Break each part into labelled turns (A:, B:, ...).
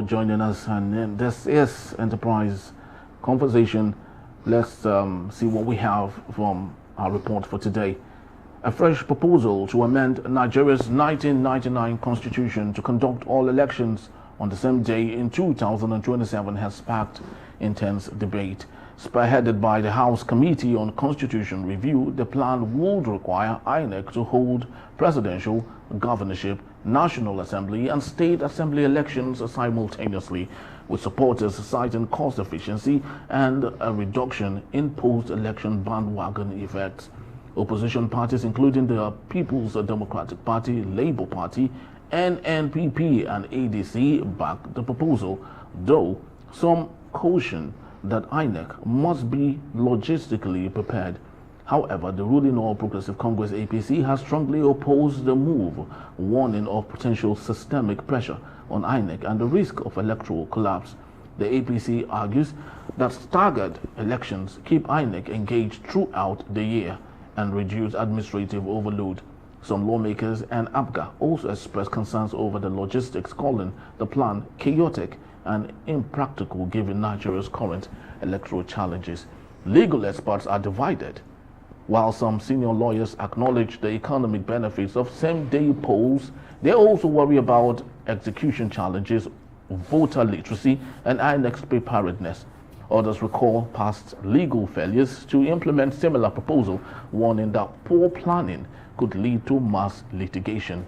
A: joining us. And this is Enterprise Conversation. Let's see what we have from our report for today. A fresh proposal to amend Nigeria's 1999 constitution to conduct all elections on the same day in 2027 has sparked intense debate. Spearheaded by the House Committee on Constitution Review, the plan would require INEC to hold presidential, governorship, National Assembly and State Assembly elections simultaneously, with supporters citing cost efficiency and a reduction in post-election bandwagon effects. Opposition parties, including the People's Democratic Party, Labour Party, NNPP and ADC, backed the proposal, though some caution that INEC must be logistically prepared. However, the ruling All Progressive Congress APC has strongly opposed the move, warning of potential systemic pressure on INEC and the risk of electoral collapse. The APC argues that staggered elections keep INEC engaged throughout the year and reduce administrative overload. Some lawmakers and APGA also expressed concerns over the logistics, calling the plan chaotic and impractical given Nigeria's current electoral challenges. Legal experts are divided. While some senior lawyers acknowledge the economic benefits of same-day polls, they also worry about execution challenges, voter literacy, and INEC's preparedness. Others recall past legal failures to implement similar proposal, warning that poor planning could lead to mass litigation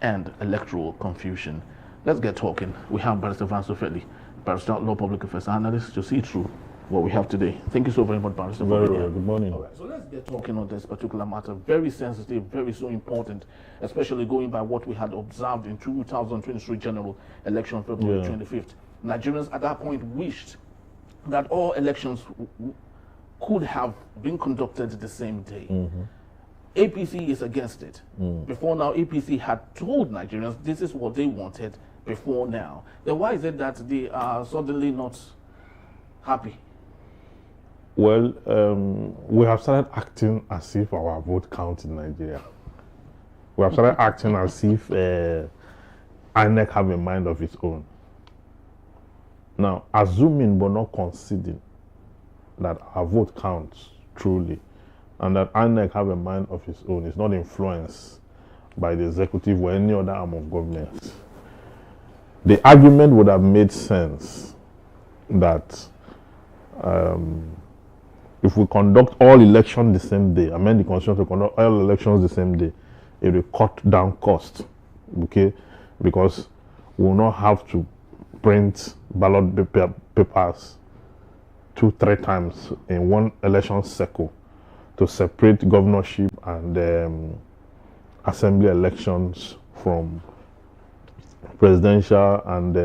A: and electoral confusion. Let's get talking. We have Barrister Francis Feli, Barrister Law Public Affairs Analyst, to see through what we have today. Thank you so very much, Barrister.
B: Very well. Good morning.
A: All right, so let's get talking on this particular matter. Very sensitive, very so important, especially going by what we had observed in 2023 general election, February 25th. Nigerians at that point wished that all elections could have been conducted the same day. APC is against it. Before now, APC had told Nigerians this is what they wanted before now. Then why is it that they are suddenly not happy?
B: Well, we have started acting as if our vote counts in Nigeria. We have started acting as if INEC have a mind of its own. Now, assuming but not conceding that our vote counts truly, and that INEC have a mind of its own, is not influenced by the executive or any other arm of government, the argument would have made sense that if we conduct all elections the same day, amend the constitution to conduct all elections the same day, it will cut down cost, okay? Because we will not have to print ballot papers 2-3 times in one election cycle to separate governorship and assembly elections from presidential and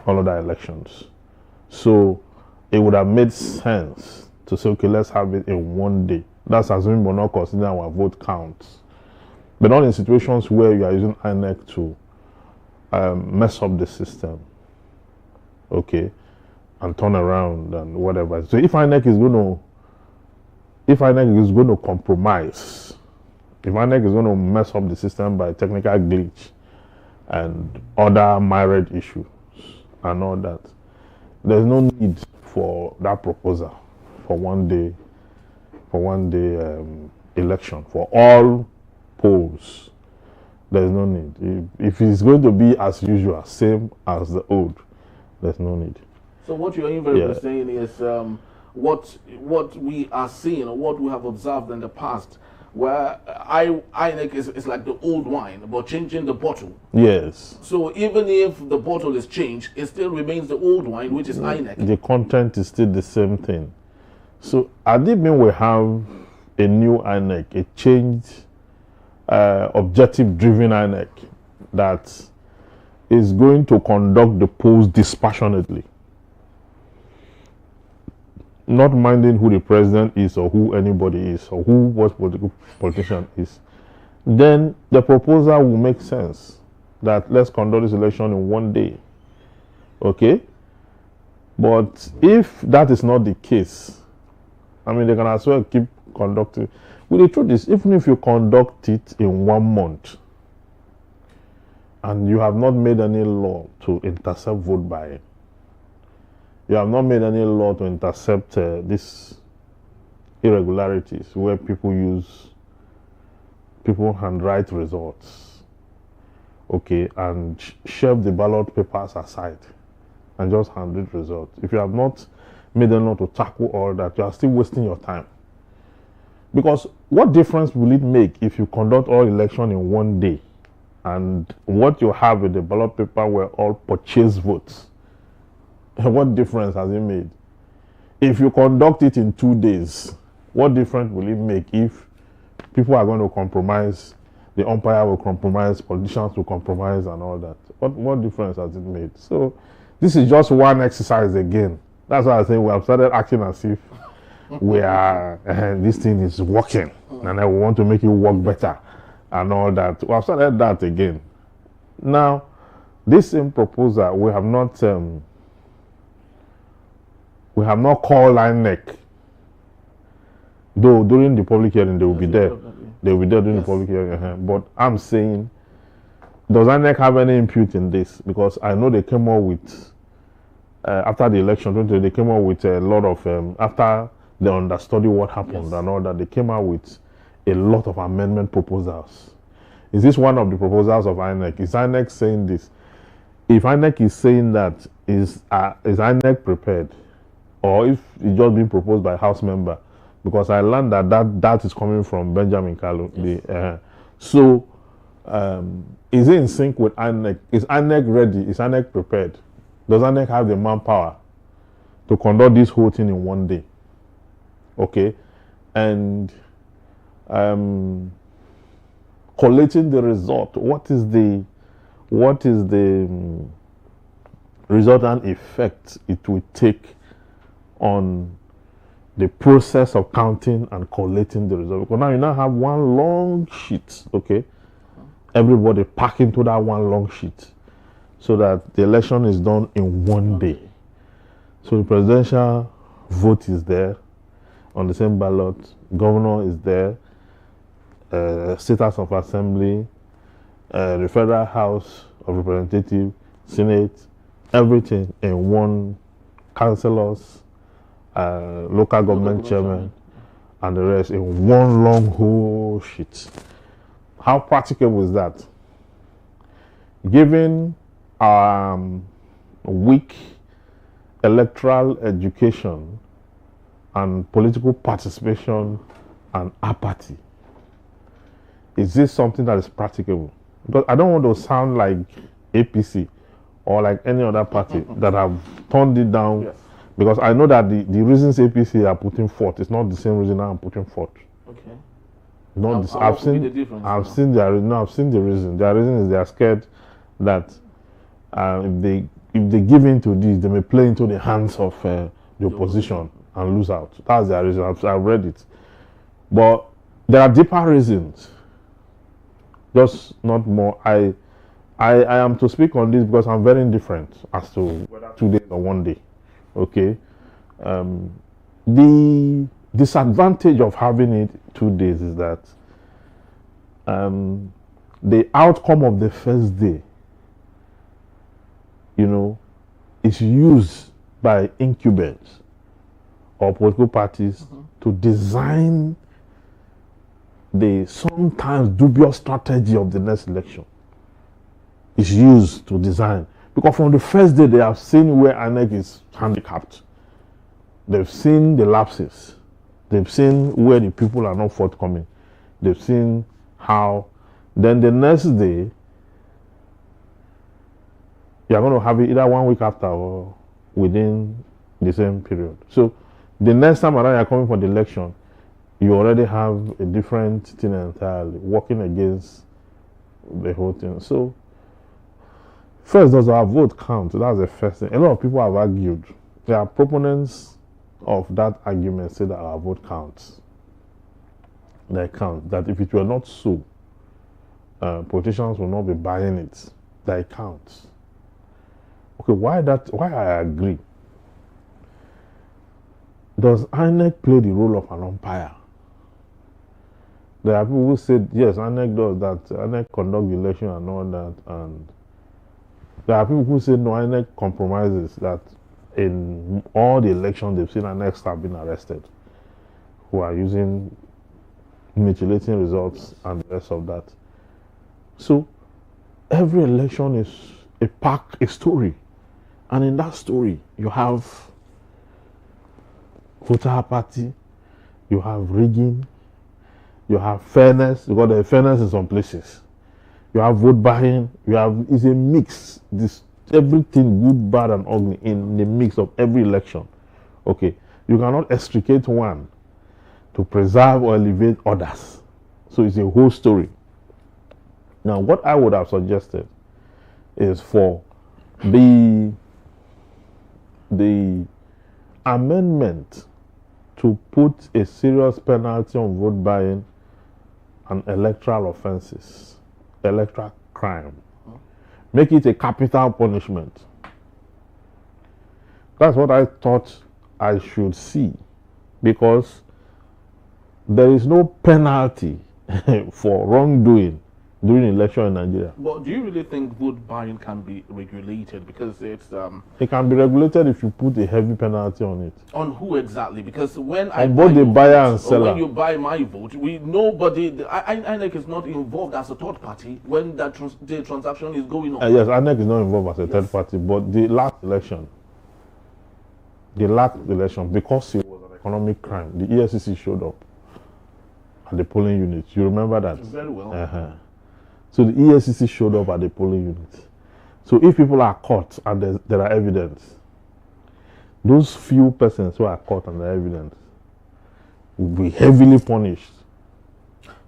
B: all other elections. So it would have made sense to say, okay, let's have it in one day. That's assuming we're not considering our vote counts. But not in situations where you are using INEC to mess up the system, okay, and turn around and whatever. So if INEC is going to compromise, if INEC is going to mess up the system by technical glitch and other myriad issues and all that, there's no need for that proposal for one day election for all polls. There's no need. If it's going to be as usual, same as the old, there's no need.
A: So what you're invariably saying is what we are seeing or what we have observed in the past, where INEC is like the old wine, but changing the bottle.
B: Yes.
A: So even if the bottle is changed, it still remains the old wine, which is INEC.
B: The content is still the same thing. So at the mean we have a new INEC, a changed, objective-driven INEC that is going to conduct the polls dispassionately, not minding who the president is or who anybody is or who what politician is, then the proposal will make sense that let's conduct this election in one day. Okay? But if that is not the case, I mean, they can as well keep conducting. Well, the truth is, even if you conduct it in 1 month, and you have not made any law to intercept vote buying. You have not made any law to intercept these irregularities where people handwrite results, okay, and shelve the ballot papers aside and just handwrite results. If you have not made a law to tackle all that, you are still wasting your time. Because what difference will it make if you conduct all election in one day and what you have with the ballot paper were all purchased votes? What difference has it made? If you conduct it in 2 days, what difference will it make if people are going to compromise, the umpire will compromise, politicians will compromise and all that? What difference has it made? So this is just one exercise again. That's why I say we have started acting as if we are, this thing is working and I want to make it work better and all that. We have started that again. Now, this same proposal, we have not called INEC. Though during the public hearing they will be there. They will be there during the public hearing. But I'm saying, does INEC have any input in this? Because I know they came up with, after the election, they came up with a lot of, after they understudy what happened and all that, they came out with a lot of amendment proposals. Is this one of the proposals of INEC? Is INEC saying this? If INEC is saying that, is INEC prepared? Or if it's just being proposed by a House member? Because I learned that is coming from Benjamin Kalu. Yes. So, is it in sync with INEC? Is INEC ready? Is INEC prepared? Does INEC have the manpower to conduct this whole thing in one day? Okay, and collating the result. What is the resultant effect it will take on the process of counting and collating the result? Because now you now have one long sheet. Okay, everybody pack into that one long sheet, so that the election is done in one day. So the presidential vote is there on the same ballot, governor is there, State House of Assembly, the Federal House of Representatives, Senate, everything in one, councillors, local government chairman, and the rest in one long whole sheet. How practicable is that? Given weak electoral education and political participation and apathy, is this something that is practicable? Because I don't want to sound like APC or like any other party that have turned it down. Yes. Because I know that the reasons APC are putting forth is not the same reason I'm putting forth. Okay. I've seen the reason. Their reason is they are scared that if they give in to this, they may play into the hands of the opposition and lose out. That's their reason. I've read it. But there are deeper reasons. Just not more. I am to speak on this because I'm very indifferent as to whether 2 days or 1 day. Okay. The disadvantage of having it 2 days is that the outcome of the first day, is used by incumbents or political parties to design the sometimes dubious strategy of the next election. Is used to design. Because from the first day, they have seen where INEC is handicapped. They've seen the lapses. They've seen where the people are not forthcoming. They've seen how. Then the next day, you are going to have it either 1 week after or within the same period. So the next time around you're coming for the election, you already have a different thing entirely, working against the whole thing. So first, does our vote count? That's the first thing. A lot of people have argued. There are proponents of that argument say that our vote counts. They count. That if it were not so, politicians will not be buying it. That it counts. Okay, why I agree? Does INEC play the role of an umpire? There are people who said, yes, INEC does that, INEC conduct the election and all that, and there are people who say, no, INEC compromises, that in all the elections they've seen INEC have been arrested, who are using mutilating results and the rest of that. So every election is a story, and in that story you have voter apathy, you have rigging, you have fairness. You got the fairness in some places. You have vote buying. It's a mix. Everything good, bad, and ugly in the mix of every election. Okay, you cannot extricate one to preserve or elevate others. So it's a whole story. Now, what I would have suggested is for the amendment to put a serious penalty on vote buying and electoral offenses, electoral crime. Make it a capital punishment. That's what I thought I should see, because there is no penalty for wrongdoing during election in Nigeria.
A: But do you really think vote buying can be regulated? Because it's
B: it can be regulated if you put a heavy penalty on it.
A: On who exactly? Because when
B: on both the buyer and seller.
A: When you buy my vote, nobody. INEC is not involved as a third party when the transaction is going on.
B: Yes, INEC is not involved as a third party, but the last election, because it was an economic crime, the EFCC showed up at the polling units. You remember that?
A: Very well.
B: So the EFCC showed up at the polling unit. So if people are caught and there are evidence, those few persons who are caught and there are evidence will be heavily punished.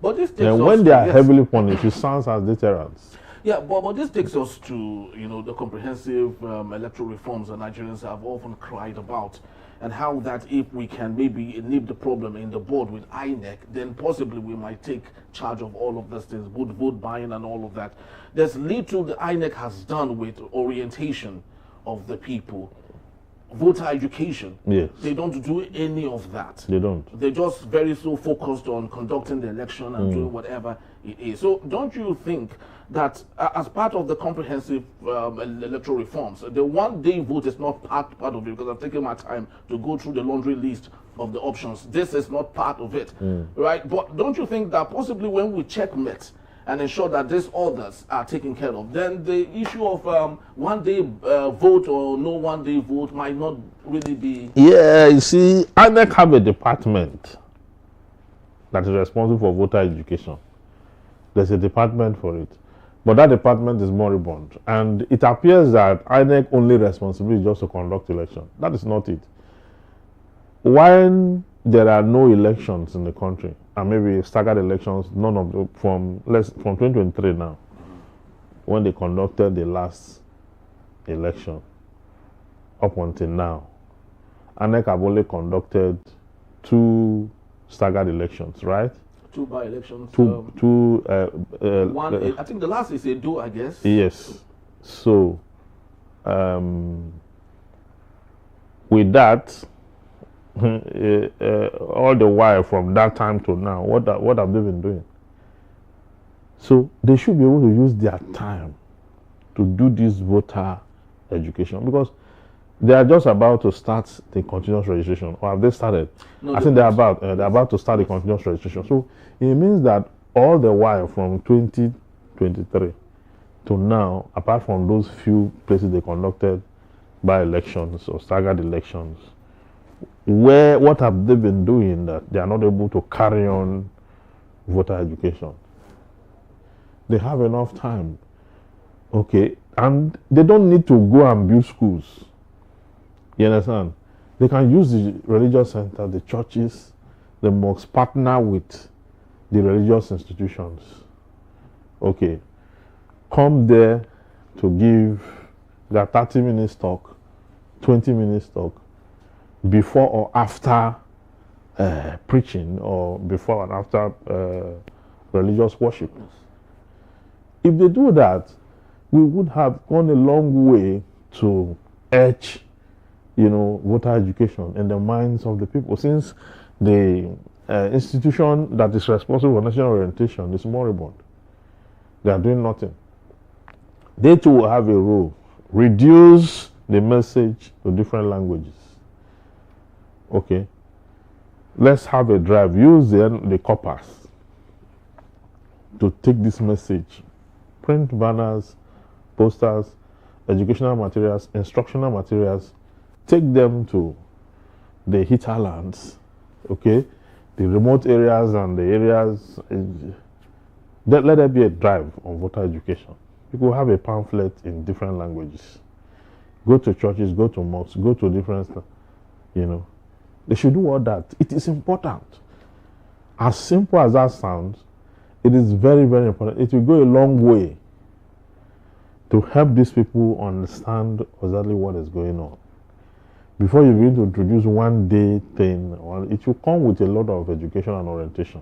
A: But this takes
B: and when they are heavily punished, it sounds as deterrents.
A: Yeah, but this takes us to the comprehensive electoral reforms that Nigerians have often cried about, and how that if we can maybe nip the problem in the board with INEC, then possibly we might take charge of all of these things, vote buying and all of that. There's little the INEC has done with orientation of the people, voter education.
B: Yes.
A: They don't do any of that.
B: They don't.
A: They're just very so focused on conducting the election and doing whatever it is. So don't you think that as part of the comprehensive electoral reforms, the one-day vote is not part of it, because I've taken my time to go through the laundry list of the options. This is not part of it, right? But don't you think that possibly when we checkmate and ensure that these orders are taken care of, then the issue of one-day vote or no one-day vote might not really be...
B: Yeah, you see, INEC have a department that is responsible for voter education. There's a department for it. But that department is moribund. And it appears that INEC only responsibility is just to conduct election. That is not it. When there are no elections in the country, and maybe staggered elections, none of them from 2023 now, when they conducted the last election, up until now, INEC have only conducted 2 staggered elections, right?
A: 2 by-elections.
B: One,
A: I think the last is a do, I guess.
B: Yes. So, with that, all the while from that time to now, what have they been doing? So they should be able to use their time to do this voter education, because they are just about to start the continuous registration, or have they started? No, I think they're about to start the continuous registration. So it means that all the while from 2023 to now, apart from those few places they conducted by elections or staggered elections, what have they been doing that they are not able to carry on voter education? They have enough time, okay, and they don't need to go and build schools. You understand? They can use the religious center, the churches, the mosques, partner with the religious institutions. Okay, come there to give their 30 minutes talk, 20 minutes talk, before or after preaching, or before and after religious worship. If they do that, we would have gone a long way to edge voter education in the minds of the people, since the institution that is responsible for national orientation is moribund. They are doing nothing. They too will have a role. Reduce the message to different languages. Okay. Let's have a drive. Use the corpus to take this message. Print banners, posters, educational materials, instructional materials. Take them to the hinterlands, okay, the remote areas and the areas. Let there be a drive on voter education. People have a pamphlet in different languages. Go to churches, go to mosques, go to different, They should do all that. It is important. As simple as that sounds, it is very, very important. It will go a long way to help these people understand exactly what is going on. Before you begin to introduce one day thing, it will come with a lot of education and orientation.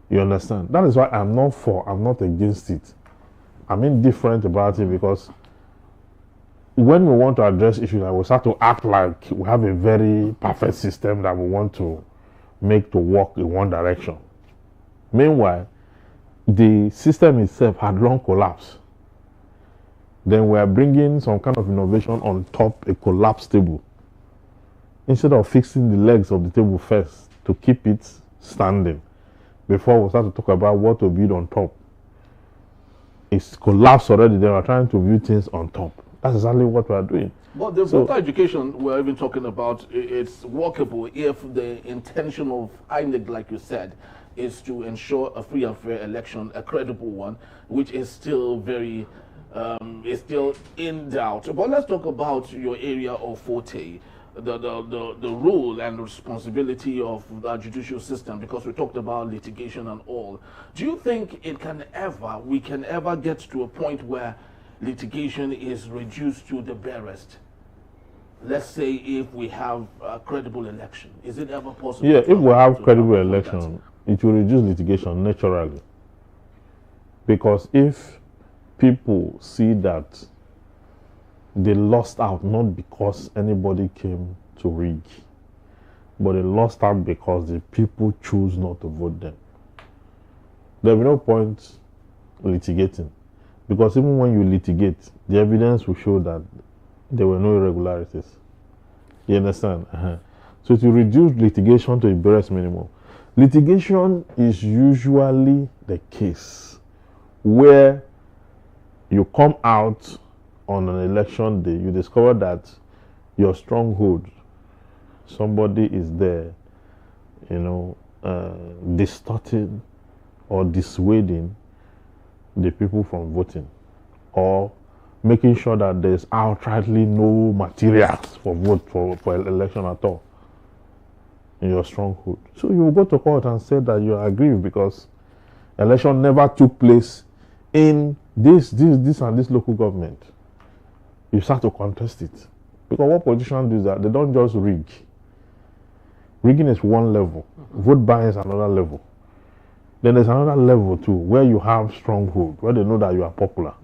B: You understand? That is why I'm not against it. I'm indifferent about it, because when we want to address issues, we start to act like we have a very perfect system that we want to make to work in one direction. Meanwhile, the system itself had long collapsed. Then we are bringing some kind of innovation on top a collapsed table, instead of fixing the legs of the table first to keep it standing before we start to talk about what to build on top. It's collapsed already. They are trying to build things on top. That's exactly what we are doing.
A: But the voter education we're even talking about, it's workable if the intention of INEC, like you said, is to ensure a free and fair election, a credible one, which is still very, is still in doubt. But let's talk about your area of forte, the role and responsibility of the judicial system, because we talked about litigation and all. Do you think we can ever get to a point where litigation is reduced to the barest? Let's say if we have a credible election, is it ever possible?
B: Yeah, if we have credible election, it will reduce litigation naturally. Because if people see that they lost out not because anybody came to rig, but they lost out because the people choose not to vote them, there will be no point litigating. Because even when you litigate, the evidence will show that there were no irregularities. You understand? So it will reduce litigation to a barest minimum. Litigation is usually the case where you come out on an election day, you discover that your stronghold, somebody is there, distorting or dissuading the people from voting, or making sure that there's outrightly no materials for vote for election at all in your stronghold. So you will go to court and say that you agree because election never took place in this and this local government. You start to contest it. Because what politicians do is that they don't just rig. Rigging is one level. Vote buying is another level. Then there's another level too, where you have stronghold, where they know that you are popular.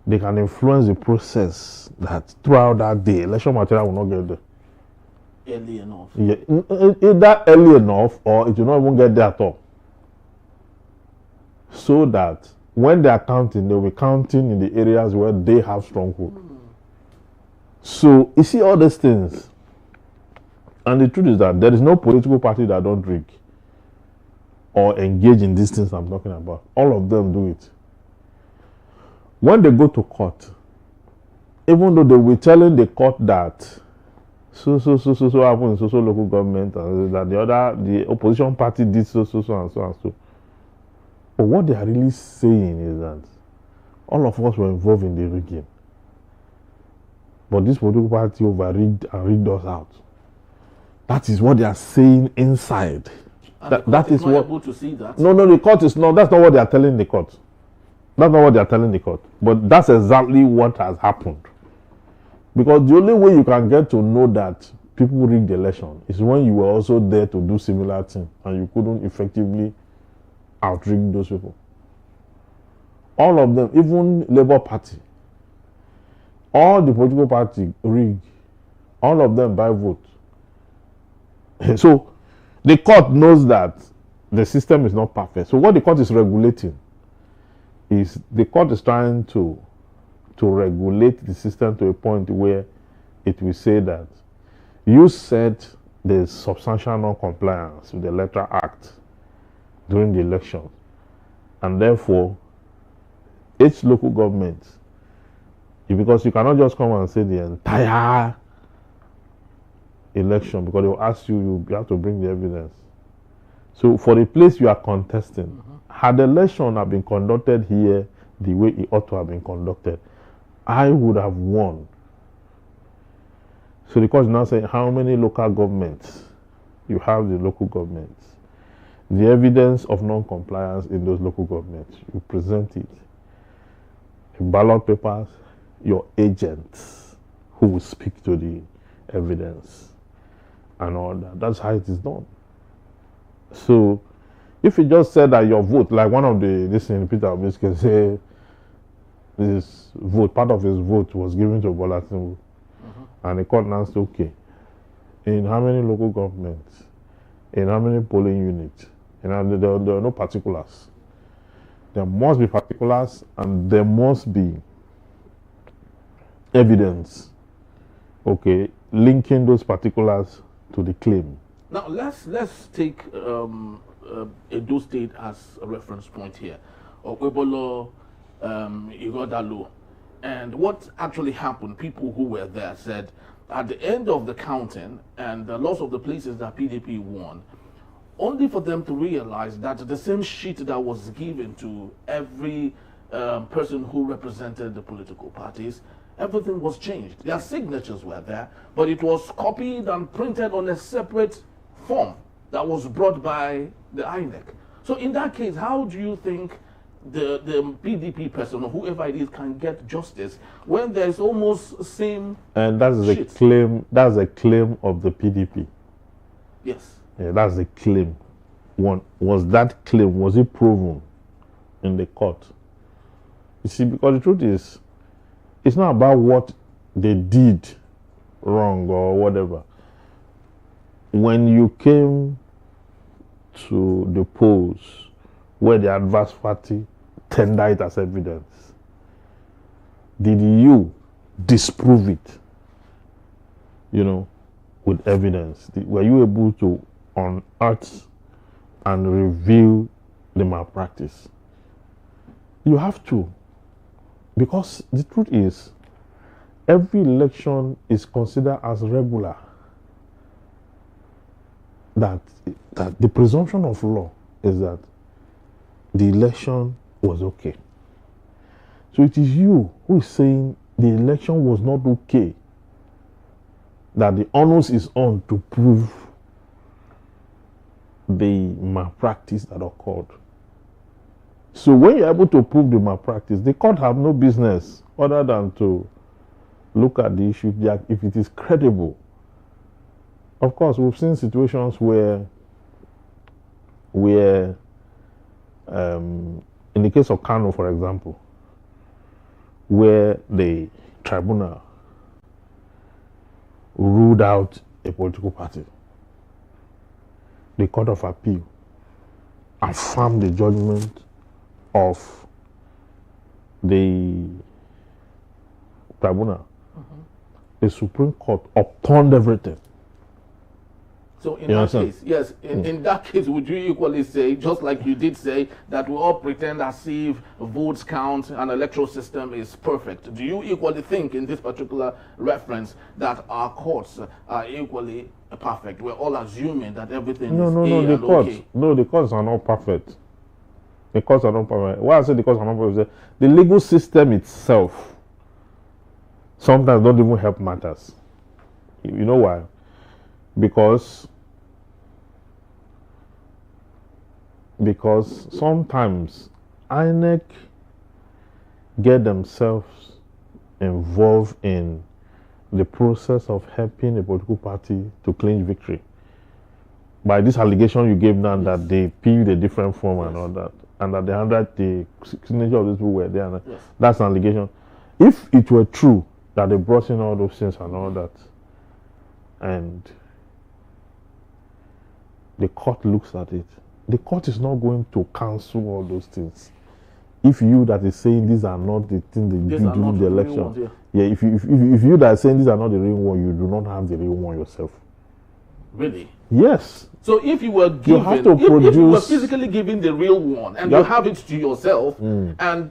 B: They can influence the process that throughout that day, election material will not get there.
A: Early enough.
B: Yeah, either early enough or it will not even get there at all. So that when they are counting, they will be counting in the areas where they have stronghold. So you see all these things. And the truth is that there is no political party that don't rig or engage in these things I'm talking about. All of them do it. When they go to court, even though they will be telling the court that so happened in so local government, and that the opposition party did so and so. But what they are really saying is that all of us were involved in the rigging. But this political party over-rigged and rigged us out. That is what they are saying inside.
A: That is what able to see that.
B: No, the court is not. That's not what they are telling the court. That's not what they are telling the court. But that's exactly what has happened. Because the only way you can get to know that people rigged the election is when you were also there to do similar thing and you couldn't effectively out-rig those people. All of them, even Labour Party, all the political party rig All of them buy vote. So the court knows that the system is not perfect. So what the court is regulating is the court is trying to regulate the system to a point where it will say that you said there's substantial non-compliance with the Electoral Act during the election, and therefore each local government, because you cannot just come and say the entire election, because they will ask you have to bring the evidence. So for the place you are contesting, had the election have been conducted here the way it ought to have been conducted, I would have won. So the court is now saying how many local governments you have, the local governments, the evidence of non-compliance in those local governments, you present it in ballot papers, your agents who will speak to the evidence and all that. That's how it is done. So if you just said that your vote, like one of this in Peter Obi can say this vote, part of his vote was given to Bola Tinubu, and the court now said, okay, in how many local governments, in how many polling units, and there are no particulars. There must be particulars, and there must be evidence, okay, linking those particulars to the claim.
A: Now let's take Edo State as a reference point here. Okwebolo, Igodalo, and what actually happened? People who were there said at the end of the counting and the loss of the places that PDP won, only for them to realize that the same sheet that was given to every person who represented the political parties, everything was changed. Their signatures were there, but it was copied and printed on a separate form that was brought by the INEC. So in that case, how do you think the PDP person or whoever it is can get justice when there's almost same
B: And that's
A: sheet?
B: the claim. That's a claim of the PDP.
A: Yes.
B: Yeah, that's the claim. Was that claim, was it proven in the court? You see, because the truth is, it's not about what they did wrong or whatever. When you came to the polls where the adverse party tendered it as evidence, did you disprove it, with evidence? Were you able to unearth and reveal the malpractice? You have to, because the truth is, every election is considered as regular. That the presumption of law is that the election was okay. So it is you who is saying the election was not okay, that the onus is on to prove the malpractice that occurred. So when you're able to prove the malpractice, the court have no business other than to look at the issue if it is credible. Of course, we've seen situations where in the case of Kano, for example, where the tribunal ruled out a political party, the Court of Appeal affirmed the judgment of the tribunal. The Supreme Court upturned everything.
A: So in that case, yes, in that case, would you equally say, just like you did say, that we all pretend as if votes count and electoral system is perfect? Do you equally think in this particular reference that our courts are equally perfect? We're all assuming that everything is okay.
B: No, the courts are not perfect. The courts are not perfect. Why I say the courts are not perfect? The legal system itself sometimes don't even help matters. You know why? Because sometimes INEC get themselves involved in the process of helping a political party to clinch victory. By this allegation you gave now that they peeled a different form and all that, and that they handed the signature of these people were there. That's an allegation. If it were true that they brought in all those things and all that, and the court looks at it, the court is not going to cancel all those things. If you that is saying these are not the things they do during the election,
A: ones,
B: if you that is saying these are not the real one, you do not have the real one yourself.
A: Really?
B: Yes.
A: So if you were given,
B: you have to
A: if you were physically given the real one and you have it to yourself, and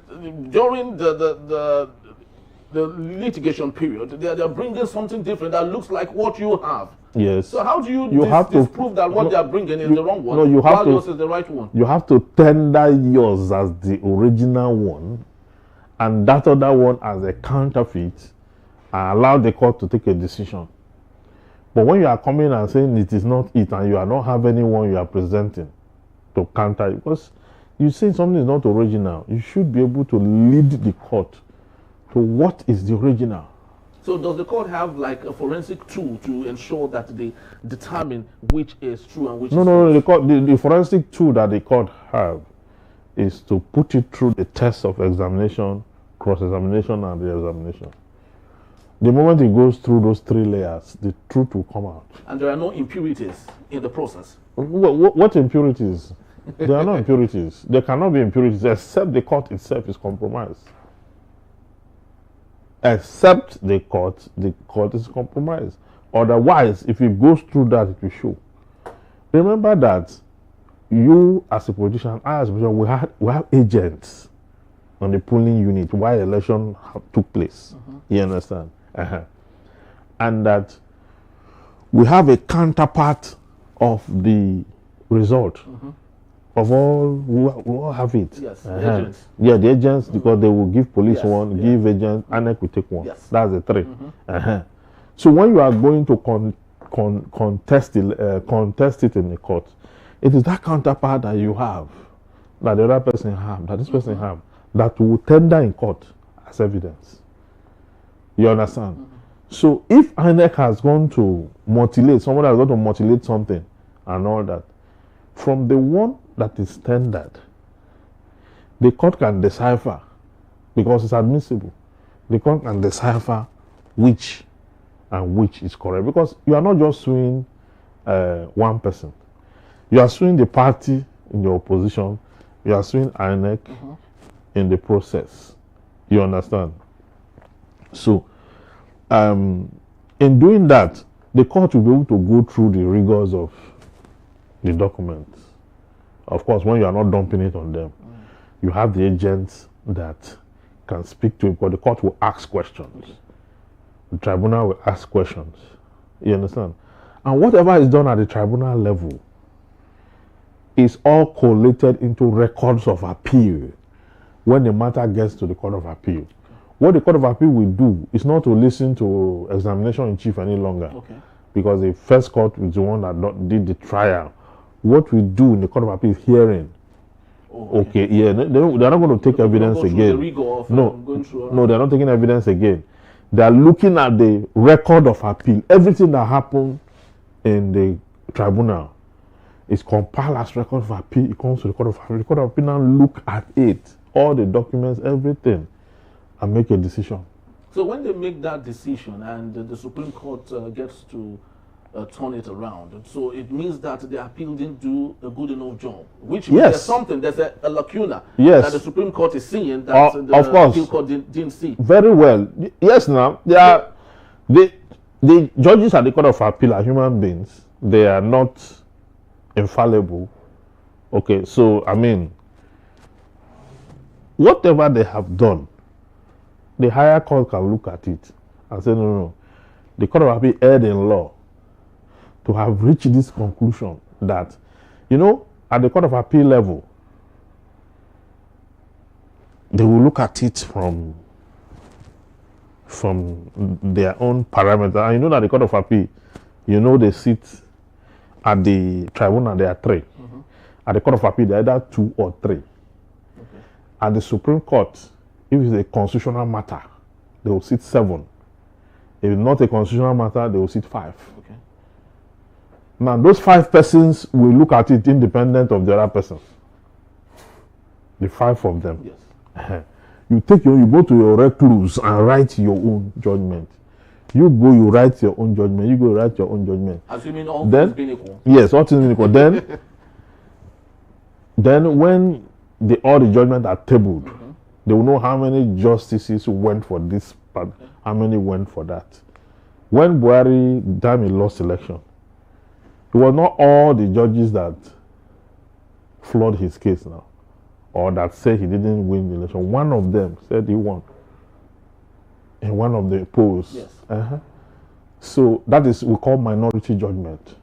A: during the litigation period, they're bringing something different that looks like what you have.
B: Yes.
A: So how do you disprove that what they are bringing is the wrong one?
B: No, you have
A: while
B: to,
A: yours is the right one.
B: You have to tender yours as the original one, and that other one as a counterfeit, and allow the court to take a decision. But when you are coming and saying it is not it, and you are not have anyone you are presenting to counter it, because you say something is not original, you should be able to lead the court to what is the original.
A: So does the court have like a forensic tool to ensure that they determine which is true and which is false?
B: No. The forensic tool that the court have is to put it through the test of examination, cross-examination, and re-examination. The moment it goes through those 3 layers, the truth will come out.
A: And there are no impurities in the process?
B: What impurities? There are no impurities. There cannot be impurities except the court itself is compromised. Except the court is compromised. Otherwise, if it goes through that, it will show. Remember that you as a politician, I as a politician, we have agents on the polling unit while the election took place. You understand? And that we have a counterpart of the result. Of all, we all have it.
A: Yes, the agents.
B: Yeah, the agents, because they will give police one, give agents, INEC will take one.
A: Yes.
B: That's the 3. So when you are going to contest it in the court, it is that counterpart that you have, that the other person have, that this person have, that will tender in court as evidence. You understand? So if INEC has gone to mutilate, someone has gone to mutilate something and all that, from the one that is tendered, the court can decipher, because it's admissible, the court can decipher which and which is correct, because you are not just suing one person. You are suing the party in the opposition, you are suing INEC in the process. You understand? So in doing that, the court will be able to go through the rigors of the documents. Of course, when you are not dumping it on them, you have the agents that can speak to it, but the court will ask questions. The tribunal will ask questions. You understand? And whatever is done at the tribunal level is all collated into records of appeal when the matter gets to the Court of Appeal. What the Court of Appeal will do is not to listen to examination in chief any longer, because the first court is the one that did the trial. What we do in the Court of Appeal is hearing. They're not going to take evidence again. No, they're not taking evidence again. They are looking at the record of appeal. Everything that happened in the tribunal is compiled as record of appeal. It comes to the Court of Appeal. The Court of Appeal now look at it, all the documents, everything, and make a decision.
A: So when they make that decision and the Supreme Court gets to turn it around, so it means that the appeal didn't do a good enough job, which means there's a lacuna that the Supreme Court is seeing that the appeal court didn't see.
B: Very well. Yes, now, the judges at the Court of Appeal are human beings. They are not infallible. Okay, so, I mean, whatever they have done, the higher court can look at it and say, no. The Court of Appeal erred in law to have reached this conclusion that, at the Court of Appeal level, they will look at it from their own parameters. And you know that the Court of Appeal, they sit at the tribunal, there are 3. At the Court of Appeal, there are either 2 or 3. At the Supreme Court, if it's a constitutional matter, they will sit 7. If it's not a constitutional matter, they will sit 5. Now, those 5 persons will look at it independent of the other person. The 5 of them.
A: Yes.
B: You go to your recluse and write your own judgment. You go, you write your own judgment. You go write your own judgment.
A: Assuming all things being equal.
B: Yes, all things being equal. Then when all the judgment are tabled, they will know how many justices went for this part, how many went for that. When Buhari damn he lost election, it was not all the judges that flawed his case now, or that said he didn't win the election. One of them said he won in one of the polls.
A: Yes.
B: So that is we call minority judgment,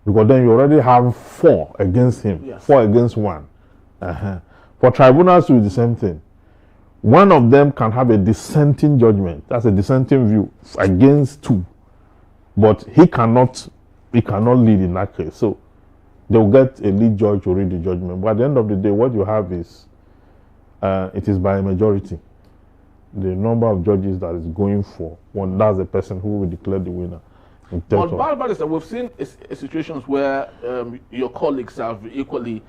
B: because then you already have 4 against him,
A: yes.
B: 4 against 1. For tribunals, to do the same thing. One of them can have a dissenting judgment. That's a dissenting view against 2, but he cannot lead in that case. So they will get a lead judge to read the judgment. But at the end of the day, what you have is it is by a majority. The number of judges that is going for one, that's the person who will declare the winner.
A: But bad is that we've seen situations where your colleagues have equally,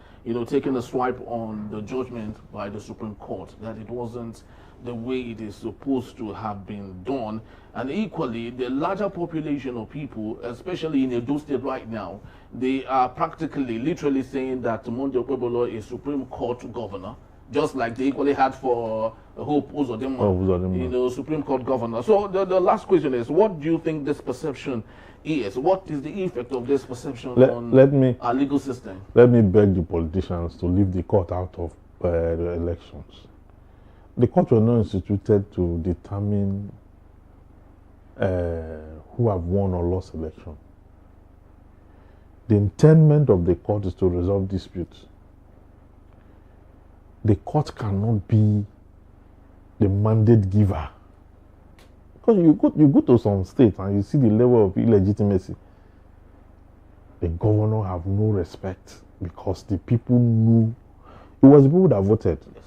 A: taken a swipe on the judgment by the Supreme Court, that it wasn't the way it is supposed to have been done. And equally, the larger population of people, especially in Edo State right now, they are practically, literally saying that Monday Okpebolo is Supreme Court governor, just like they equally had for Hope Uzodinma, Supreme Court governor. So the last question is, what do you think this perception is? What is the effect of this perception on our legal system?
B: Let me beg the politicians to leave the court out of the elections. The court was not instituted to determine who have won or lost election. The intent of the court is to resolve disputes. The court cannot be the mandate giver. Because you go to some states and you see the level of illegitimacy. The governor have no respect because the people knew it was the people that voted. Yes.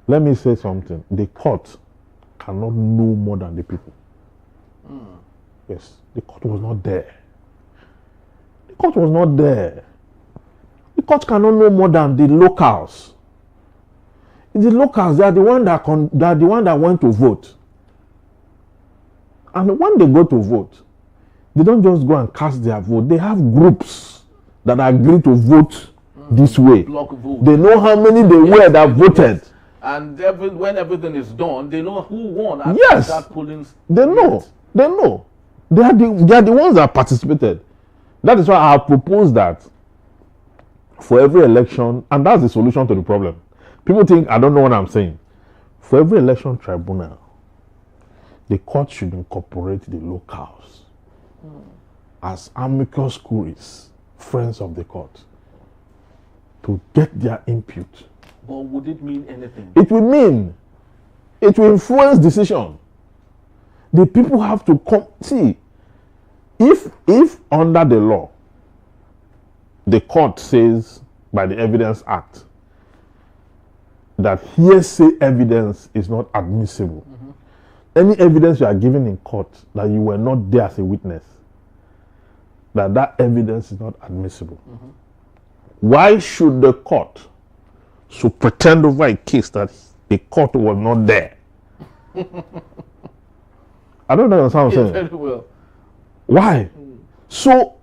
B: Let me say something. The court cannot know more than the people. Yes, the court was not there. The court was not there. The court cannot know more than the locals. The locals, they are the one that went to vote. And when they go to vote, they don't just go and cast their vote. They have groups that agree to vote this way.
A: Block vote.
B: They know how many they were that voted.
A: Yes. And when everything is done, they know who won at that polling.
B: They know. They know. They are the ones that participated. That is why I have proposed that for every election, and that's the solution to the problem. People think I don't know what I'm saying. For every election tribunal, the court should incorporate the locals as amicus curiae, friends of the court, to get their input.
A: But would it mean anything?
B: It will influence decision. The people have to come. See, if under the law, the court says by the Evidence Act that hearsay evidence is not admissible. Any evidence you are given in court that you were not there as a witness, that evidence is not admissible. Why should the court so pretend over a case that the court was not there? I don't know what I'm saying.
A: Very well.
B: Why? So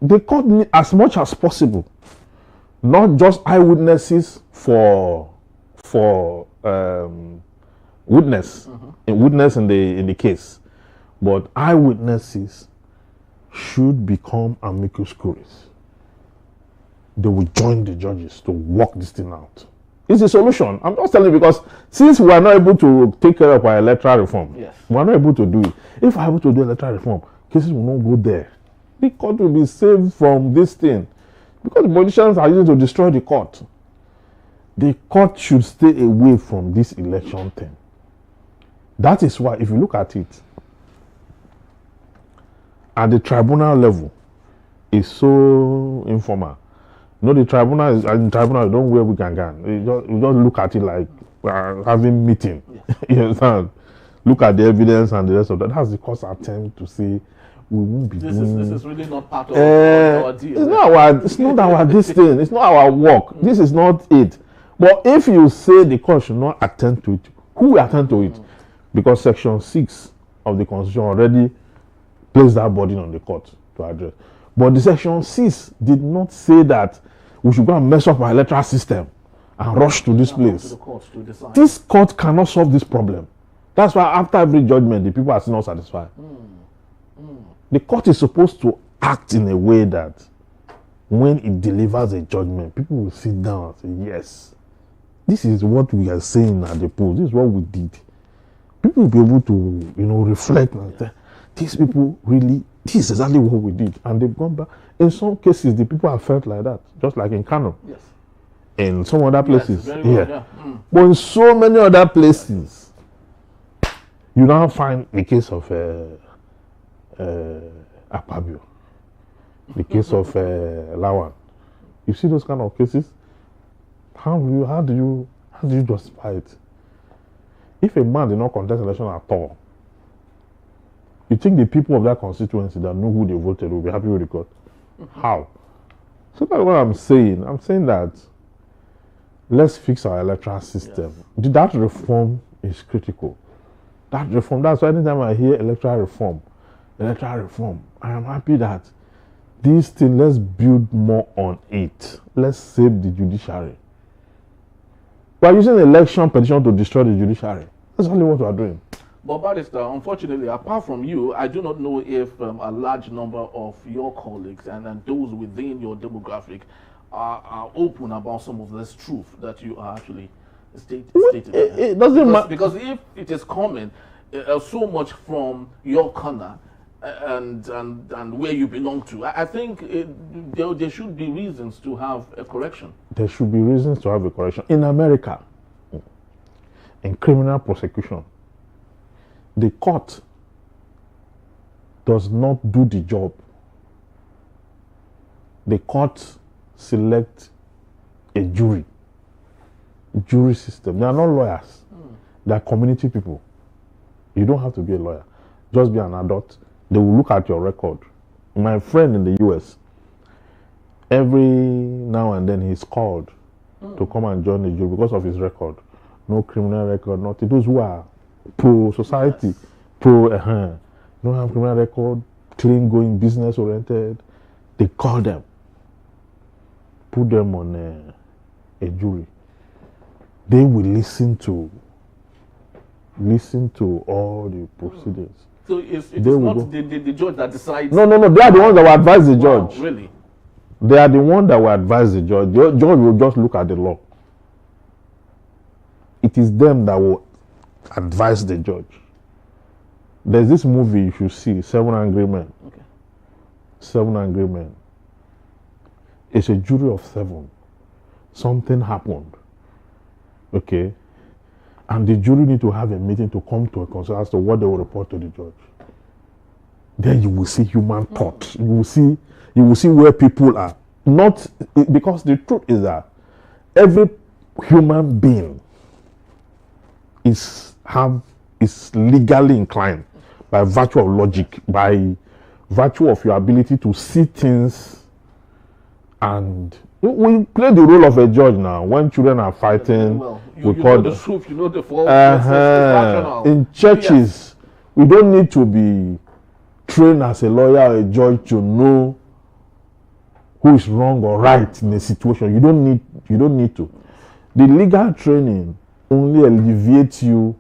B: the court need, as much as possible, not just eyewitnesses for witness in the case, but eyewitnesses should become amicus curiae. They will join the judges to work this thing out. It's a solution. I'm just telling you because since we are not able to take care of our electoral reform,
A: yes,
B: we are not able to do it. If we are able to do electoral reform, cases will not go there. The court will be saved from this thing because the politicians are using to destroy the court. The court should stay away from this election thing. That is why, if you look at it, at the tribunal level, it's so informal. The tribunal is in tribunal. You don't wear wig and gown. You just look at it like we are having meeting. Yes. You understand? Look at the evidence and the rest of that. That's the court's attempt to say we won't be doing.
A: This is really not part of our deal.
B: It's not our this thing. It's not our work. This is not it. But if you say the court should not attend to it, who will attend to it? because Section 6 of the Constitution already placed that burden on the court to address. But the Section 6 did not say that we should go and mess up our electoral system and rush to this place. This court cannot solve this problem. That's why after every judgment, the people are still not satisfied. The court is supposed to act in a way that when it delivers a judgment, people will sit down and say, yes, this is what we are saying at the polls. This is what we did. People will be able to, reflect and say, these people really, this is exactly what we did. And they've gone back. In some cases, the people have felt like that, just like in Kano.
A: Yes.
B: In some other places.
A: Yes, well, yeah.
B: But in so many other places, you now find the case of Apabio, the case of Lawan. You see those kind of cases? How do you justify it? If a man did not contest election at all, you think the people of that constituency that know who they voted will be happy with the court? How? So that's what I'm saying. I'm saying that let's fix our electoral system. Yes. That reform is critical. That reform, that's why anytime I hear electoral reform, I am happy that this thing, let's build more on it. Let's save the judiciary. We are using election petition to destroy the judiciary. That's only what we are doing.
A: But Barrister, unfortunately, apart from you, I do not know if a large number of your colleagues and those within your demographic are open about some of this truth that you are actually stating.
B: It doesn't matter.
A: Because if it is coming so much from your corner and where you belong to, I think there should be reasons to have a correction.
B: There should be reasons to have a correction. In America, in criminal prosecution, the court does not do the job. The court selects a jury system. They are not lawyers. They are community people. You don't have to be a lawyer. Just be an adult. They will look at your record. My friend in the US, every now and then he's called to come and join the jury because of his record. No criminal record, nothing. Those who are pro-society, yes. Don't have criminal record, clean going, business oriented. They call them, put them on a jury. They will listen to all the proceedings.
A: So it's not the judge that decides?
B: No. They are the ones that will advise the judge.
A: Wow, really?
B: They are the ones that will advise the judge. The judge will just look at the law. It is them that will advise the judge. There's this movie you should see, 7 Angry Men.
A: Okay.
B: 7 Angry Men. It's a jury of 7. Something happened. Okay? And the jury need to have a meeting to come to a consensus as to what they will report to the judge. Then you will see human thought. You will see where people are. Not because the truth is that every human being is legally inclined by virtue of logic, by virtue of your ability to see things. And we play the role of a judge now. When children are fighting,
A: you know the truth, you know the fault.
B: In churches, we don't need to be trained as a lawyer or a judge to know who is wrong or right in a situation. You don't need to. The legal training only alleviates you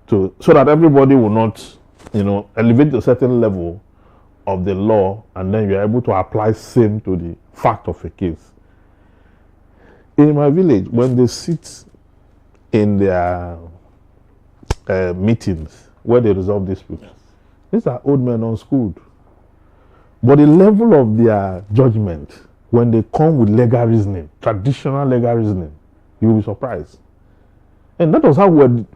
B: so that everybody will not, elevate to a certain level of the law, and then you're able to apply same to the fact of a case. In my village, when they sit in their meetings where they resolve disputes, these are old men unschooled. But the level of their judgment, when they come with legal reasoning, traditional legal reasoning, you'll be surprised. And that was how we're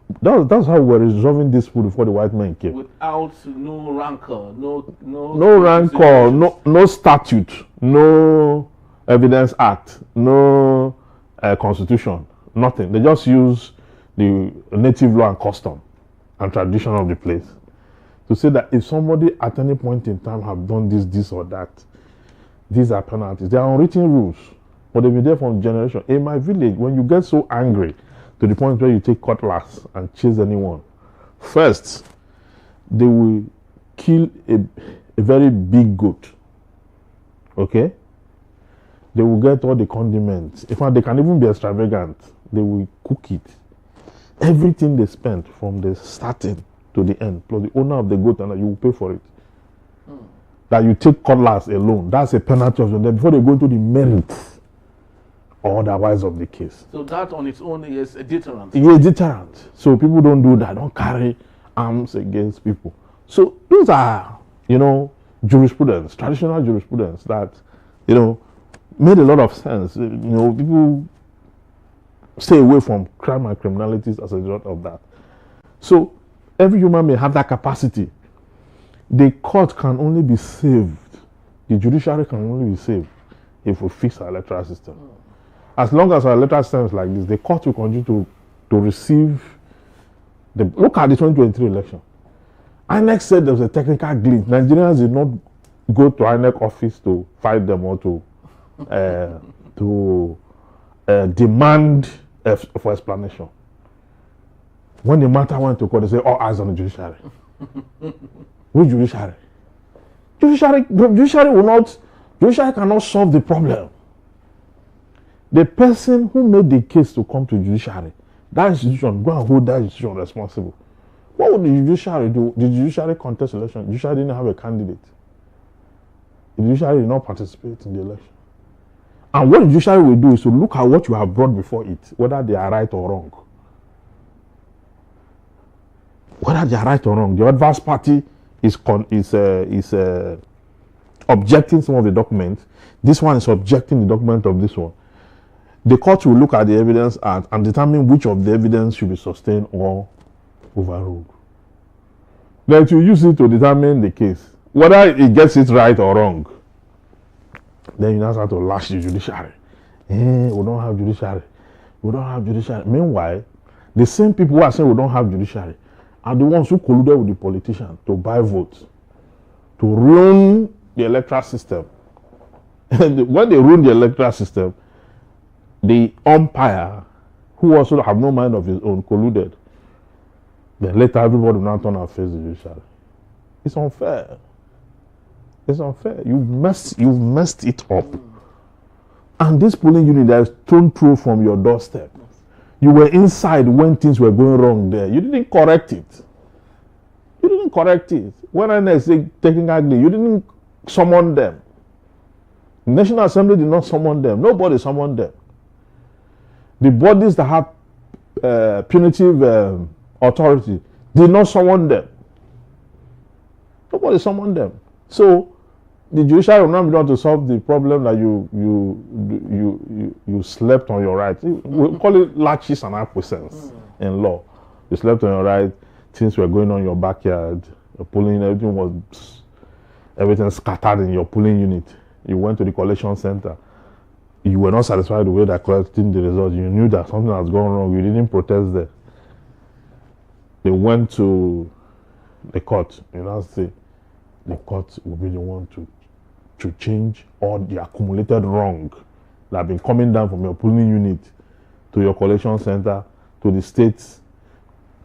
B: resolving dispute before the white men came.
A: Without no rancor,
B: no rancor, no statute, no evidence act, no constitution, nothing. They just use the native law and custom and tradition of the place to say that if somebody at any point in time have done this or that, these are penalties. They are unwritten rules, but they've been there from generation. In my village, when you get so angry to the point where you take cutlass and chase anyone First, they will kill a very big goat. Okay? They will get all the condiments. In fact, they can even be extravagant. They will cook it. Everything they spent from the starting to the end, plus the owner of the goat, and you will pay for it. That you take cutlass alone, that's a penalty of them before they go into the merits or otherwise of the case.
A: So that on its own is a deterrent.
B: Yeah, deterrent. So people don't do that. Don't carry arms against people. So those are, jurisprudence, traditional jurisprudence that, made a lot of sense. People stay away from crime and criminalities as a result of that. So every human may have that capacity. The court can only be saved. The judiciary can only be saved if we fix our electoral system. As long as our electoral system is like this, the court will continue to receive look at the 2023 election. INEC said there was a technical glitch. Nigerians did not go to INEC office to fight them or to demand for explanation. When the matter went to court, they say all eyes on the judiciary. Which judiciary? Judiciary cannot solve the problem. The person who made the case to come to judiciary, that institution, go and hold that institution responsible. What would the judiciary do? The judiciary contest election. The judiciary didn't have a candidate. The judiciary did not participate in the election. And what the judiciary will do is to look at what you have brought before it, whether they are right or wrong. Whether they are right or wrong. The adverse party is objecting some of the documents. This one is objecting the document of this one. The court will look at the evidence and determine which of the evidence should be sustained or overruled. Then to use it to determine the case, whether it gets it right or wrong. Then you now start to lash the judiciary. We don't have judiciary. We don't have judiciary. Meanwhile, the same people who are saying we don't have judiciary are the ones who colluded with the politicians to buy votes, to ruin the electoral system. And when they ruin the electoral system, the umpire, who also have no mind of his own, colluded. Then later everybody will now turn and face the judiciary. It's unfair. It's unfair. You've messed it up. And this polling unit that is thrown through from your doorstep, you were inside when things were going wrong there. You didn't correct it. You didn't correct it. When I say taking ugly, you didn't summon them. The National Assembly did not summon them. Nobody summoned them. The bodies that have punitive authority did not summon them. Nobody summoned them. So the judiciary will not be able to solve the problem that you slept on your right. We call it laches and acquiescence in law. You slept on your right, things were going on in your backyard, everything scattered in your polling unit. You went to the collection center. You were not satisfied with the way they're collecting the results. You knew that something has gone wrong. You didn't protest there. They went to the court. You now say the court will be the one to change all the accumulated wrong that have been coming down from your polling unit to your collection center, to the states,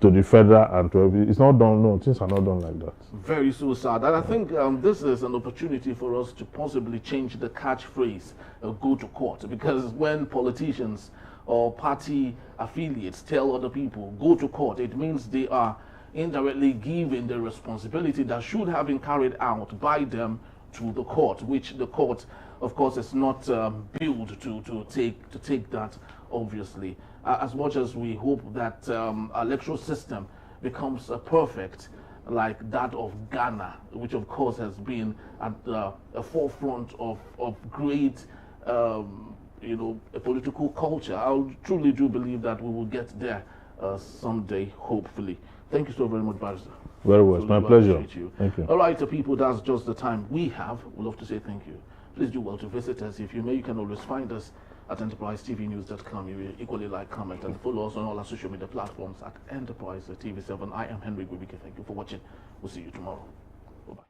B: to the federal, and to every. It's not done. No, things are not done like that.
A: Very so sad. And I think this is an opportunity for us to possibly change the catchphrase, go to court. Because when politicians or party affiliates tell other people, go to court, it means they are indirectly giving the responsibility that should have been carried out by them to the court, which the court, of course, is not built to take that, obviously. As much as we hope that electoral system becomes perfect like that of Ghana, which of course has been at the forefront of great political culture. I truly do believe that we will get there someday, hopefully. Thank you so very much, Barrister.
B: Very well. It's my pleasure. Thank you.
A: All right, people, that's just the time we have. We'd love to say thank you. Please do well to visit us. If you may, you can always find us at enterprisetvnews.com. You will equally like, comment, and follow us on all our social media platforms at Enterprise TV7. I am Henry Gwibike. Thank you for watching. We'll see you tomorrow. Bye-bye.